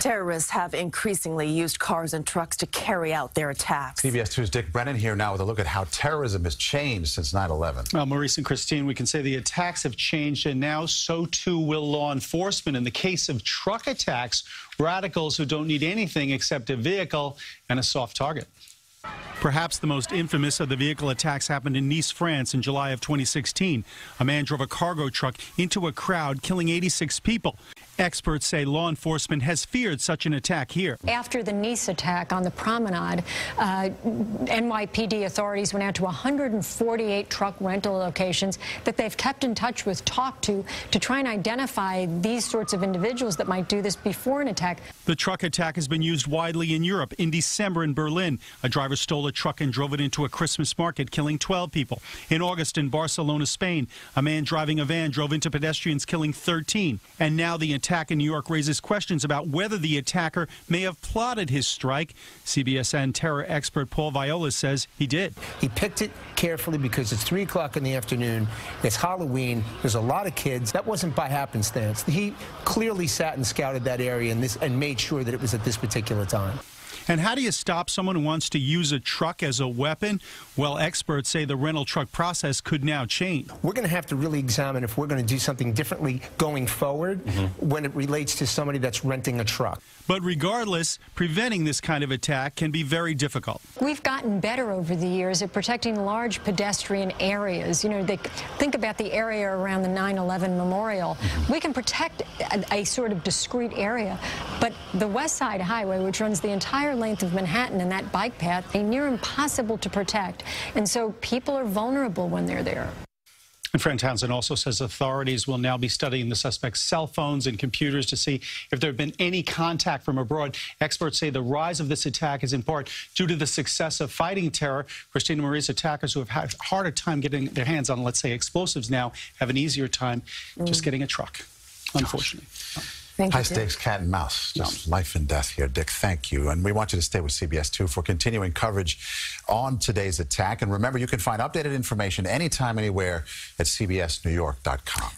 Terrorists have increasingly used cars and trucks to carry out their attacks. CBS 2's Dick Brennan here now with a look at how terrorism has changed since 9/11. Well, Maurice and Christine, we can say the attacks have changed, and now so too will law enforcement. In the case of truck attacks, radicals who don't need anything except a vehicle and a soft target. Perhaps the most infamous of the vehicle attacks happened in Nice, France in July of 2016. A man drove a cargo truck into a crowd, killing 86 people. Experts say law enforcement has feared such an attack here. After the Nice attack on the promenade, NYPD authorities went out to 148 truck rental locations that they've kept in touch with, talked to try and identify these sorts of individuals that might do this before an attack. The truck attack has been used widely in Europe. In December in Berlin, a driver stole a truck and drove it into a Christmas market, killing 12 people. In August in Barcelona, Spain, a man driving a van drove into pedestrians, killing 13. And now the attack in New York raises questions about whether the attacker may have plotted his strike. CBSN terror expert Paul Viola says he did. He picked it carefully because it's 3 o'clock in the afternoon. It's Halloween. There's a lot of kids. That wasn't by happenstance. He clearly sat and scouted that area and made sure that it was at this particular time. And how do you stop someone who wants to use a truck as a weapon? Well, experts say the rental truck process could now change. We're going to have to really examine if we're going to do something differently going forward when it relates to somebody that's renting a truck. But regardless, preventing this kind of attack can be very difficult. We've gotten better over the years at protecting large pedestrian areas. You know, think about the area around the 9/11 memorial. We can protect a sort of discrete area, but the West Side Highway, which runs the entire length of Manhattan, and that bike path, are near impossible to protect. And so people are vulnerable when they're there. And Fran Townsend also says authorities will now be studying the suspect's cell phones and computers to see if there have been any contact from abroad. Experts say the rise of this attack is in part due to the success of fighting terror. Christine and Maurice, attackers who have had a harder time getting their hands on, let's say, explosives now have an easier time just getting a truck, unfortunately. High stakes cat and mouse, just life and death here. Dick, thank you. And we want you to stay with CBS 2 for continuing coverage on today's attack. And remember, you can find updated information anytime, anywhere at cbsnewyork.com.